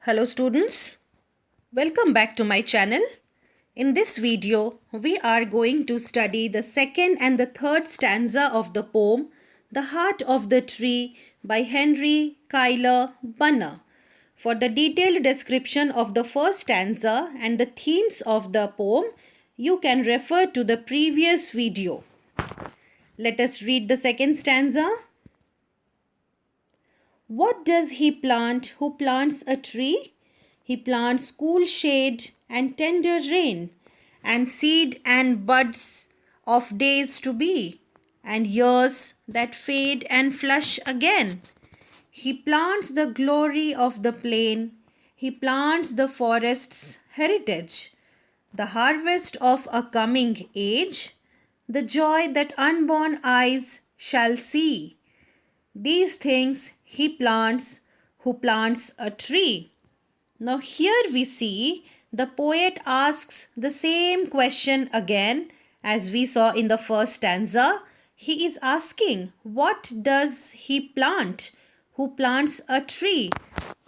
Hello students, welcome back to my channel. In this video, we are going to study the second and the third stanza of the poem The Heart of the Tree by Henry Cuyler Bunner. For the detailed description of the first stanza and the themes of the poem, you can refer to the previous video. Let us read the second stanza. What does he plant who plants a tree? He plants cool shade and tender rain, and seed and buds of days to be, and years that fade and flush again. He plants the glory of the plain, he plants the forest's heritage, the harvest of a coming age, the joy that unborn eyes shall see. These things he plants who plants a tree. Now here we see the poet asks the same question again as we saw in the first stanza. He is asking, what does he plant who plants a tree?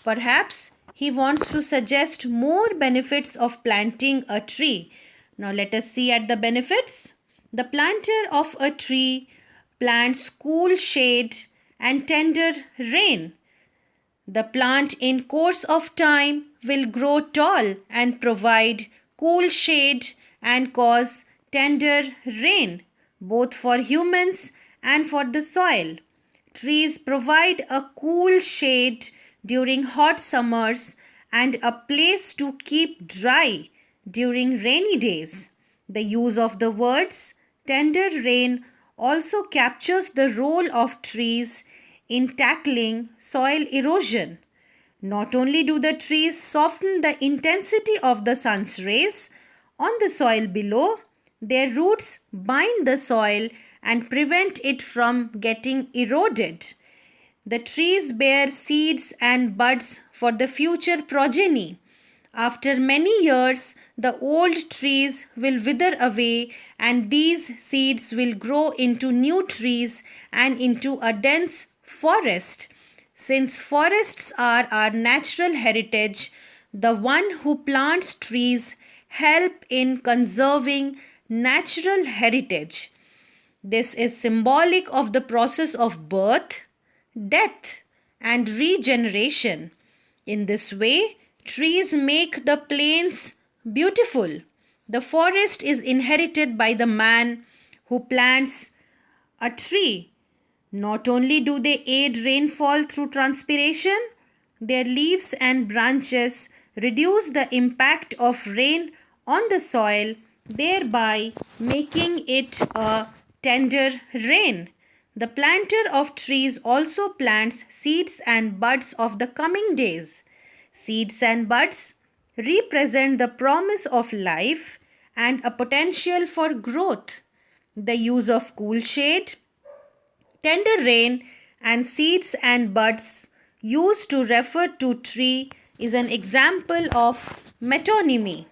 Perhaps he wants to suggest more benefits of planting a tree. Now let us see at the benefits. The planter of a tree plants cool shade and tender rain. The plant in course of time will grow tall and provide cool shade and cause tender rain, both for humans and for the soil. Trees provide a cool shade during hot summers and a place to keep dry during rainy days. The use of the words tender rain also captures the role of trees in tackling soil erosion. Not only do the trees soften the intensity of the sun's rays on the soil below, their roots bind the soil and prevent it from getting eroded. The trees bear seeds and buds for the future progeny. After many years, the old trees will wither away and these seeds will grow into new trees and into a dense forest. Since forests are our natural heritage, the one who plants trees help in conserving natural heritage. This is symbolic of the process of birth, death, and regeneration. In this way, trees make the plains beautiful. The forest is inherited by the man who plants a tree. Not only do they aid rainfall through transpiration, their leaves and branches reduce the impact of rain on the soil, thereby making it a tender rain. The planter of trees also plants seeds and buds of the coming days. Seeds and buds represent the promise of life and a potential for growth. The use of cool shade, tender rain, and seeds and buds used to refer to tree is an example of metonymy.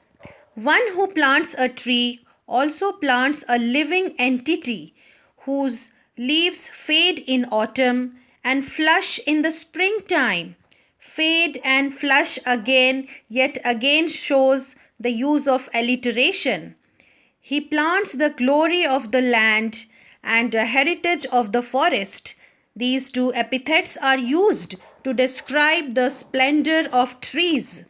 One who plants a tree also plants a living entity whose leaves fade in autumn and flush in the springtime. Fade and flush again, yet again shows the use of alliteration. He plants the glory of the land and the heritage of the forest. These two epithets are used to describe the splendor of trees.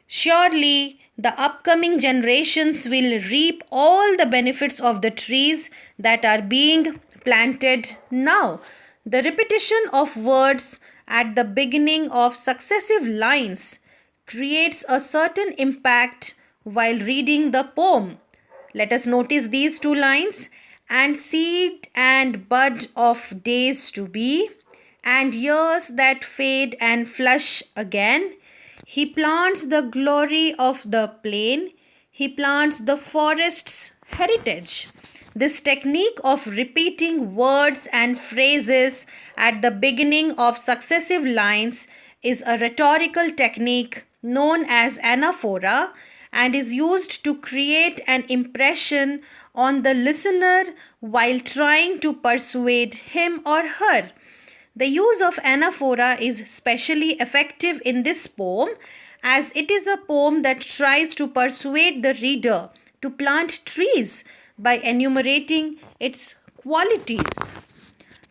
Surely the upcoming generations will reap all the benefits of the trees that are being planted now. The repetition of words at the beginning of successive lines creates a certain impact while reading the poem. Let us notice these two lines. And seed and bud of days to be, and years that fade and flush again. He plants the glory of the plain. He plants the forest's heritage. This technique of repeating words and phrases at the beginning of successive lines is a rhetorical technique known as anaphora and is used to create an impression on the listener while trying to persuade him or her. The use of anaphora is specially effective in this poem as it is a poem that tries to persuade the reader to plant trees by enumerating its qualities.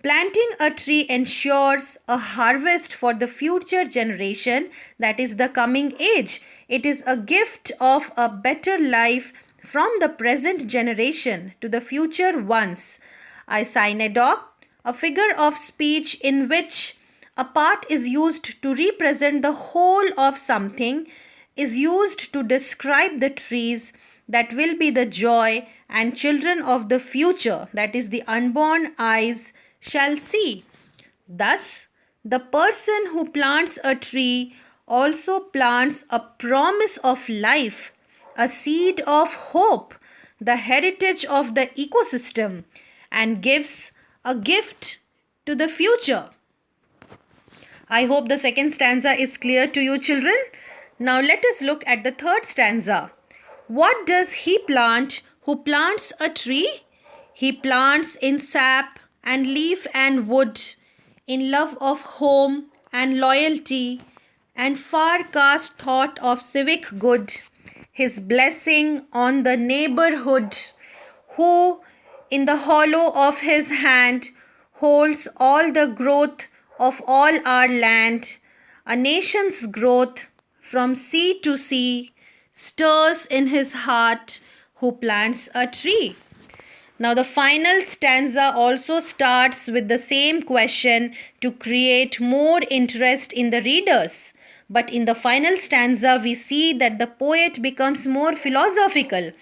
Planting a tree ensures a harvest for the future generation, that is the coming age. It is a gift of a better life from the present generation to the future ones. I synedoque, a figure of speech in which a part is used to represent the whole of something, is used to describe the trees that will be the joy and children of the future, that is, the unborn eyes shall see. Thus, the person who plants a tree also plants a promise of life, a seed of hope, the heritage of the ecosystem, and gives a gift to the future. I hope the second stanza is clear to you, children. Now let us look at the third stanza. What does he plant who plants a tree? He plants in sap and leaf and wood, in love of home and loyalty, and far cast thought of civic good, his blessing on the neighborhood, who in the hollow of his hand holds all the growth of all our land, a nation's growth from sea to sea, stirs in his heart who plants a tree. Now, the final stanza also starts with the same question to create more interest in the readers. But in the final stanza, we see that the poet becomes more philosophical.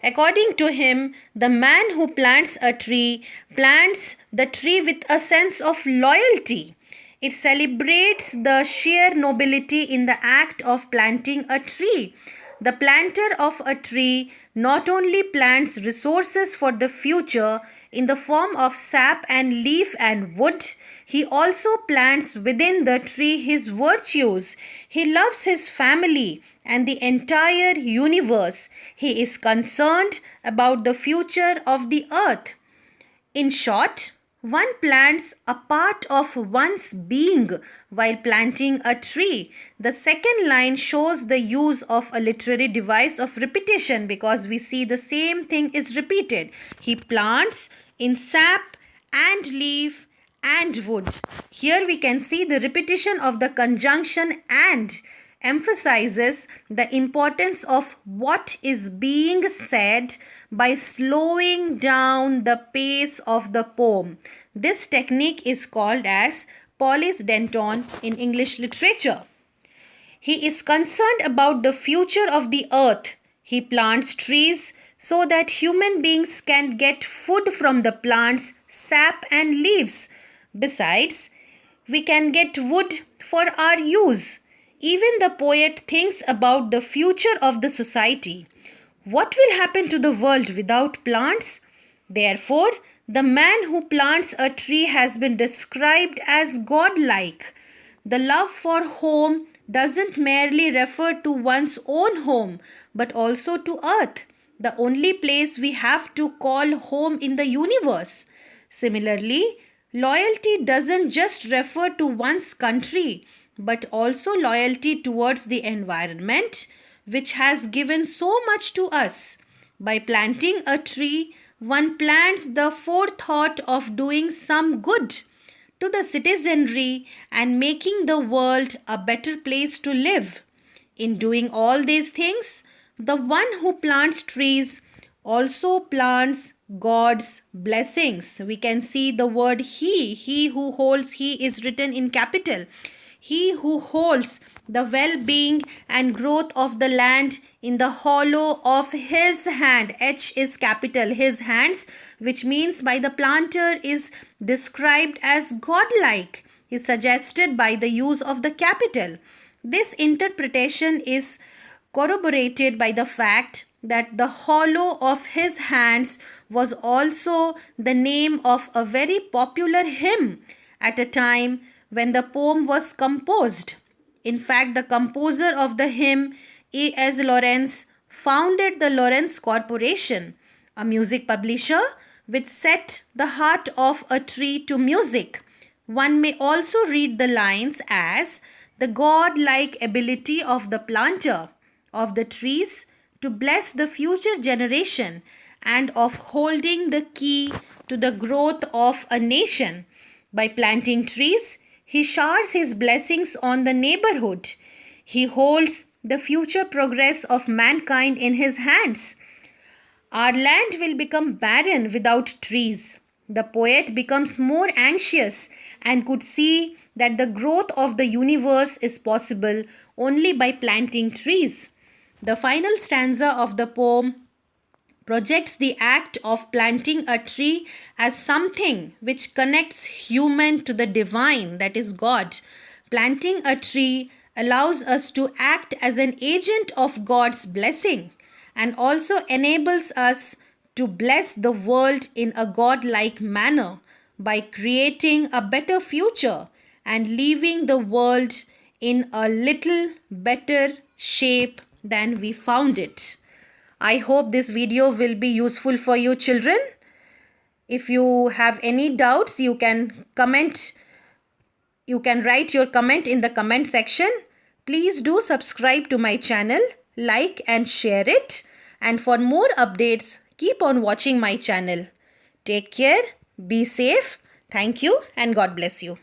According to him, the man who plants a tree plants the tree with a sense of loyalty. It celebrates the sheer nobility in the act of planting a tree. The planter of a tree not only plants resources for the future in the form of sap and leaf and wood, he also plants within the tree his virtues. He loves his family and the entire universe. He is concerned about the future of the earth. In short, one plants a part of one's being while planting a tree. The second line shows the use of a literary device of repetition because we see the same thing is repeated. He plants in sap and leaf and wood. Here we can see the repetition of the conjunction and emphasizes the importance of what is being said by slowing down the pace of the poem. This technique is called as polysdenton in English literature. He is concerned about the future of the earth. He plants trees so that human beings can get food from the plants, sap and leaves. Besides, we can get wood for our use. Even the poet thinks about the future of the society. What will happen to the world without plants? Therefore, the man who plants a tree has been described as godlike. The love for home doesn't merely refer to one's own home, but also to earth, the only place we have to call home in the universe. Similarly, loyalty doesn't just refer to one's country, but also loyalty towards the environment, which has given so much to us. By planting a tree, one plants the forethought of doing some good to the citizenry and making the world a better place to live. In doing all these things, the one who plants trees also plants God's blessings. We can see the word he who holds, he is written in capital. He who holds the well-being and growth of the land in the hollow of his hand. H is capital, his hands, which means by the planter is described as godlike, is suggested by the use of the capital. This interpretation is corroborated by the fact that the hollow of his hands was also the name of a very popular hymn at a time when the poem was composed. In fact, the composer of the hymn, E.S. Lawrence, founded the Lawrence Corporation, a music publisher which set the heart of a tree to music. One may also read the lines as, the god-like ability of the planter of the trees to bless the future generation and of holding the key to the growth of a nation. By planting trees, he showers his blessings on the neighborhood. He holds the future progress of mankind in his hands. Our land will become barren without trees. The poet becomes more anxious and could see that the growth of the universe is possible only by planting trees. The final stanza of the poem projects the act of planting a tree as something which connects human to the divine, that is God. Planting a tree allows us to act as an agent of God's blessing and also enables us to bless the world in a godlike manner by creating a better future and leaving the world in a little better shape than we found it. I hope this video will be useful for you children. If you have any doubts, you can comment. You can write your comment in the comment section. Please do subscribe to my channel, like and share it. And for more updates, keep on watching my channel. Take care, be safe. Thank you and God bless you.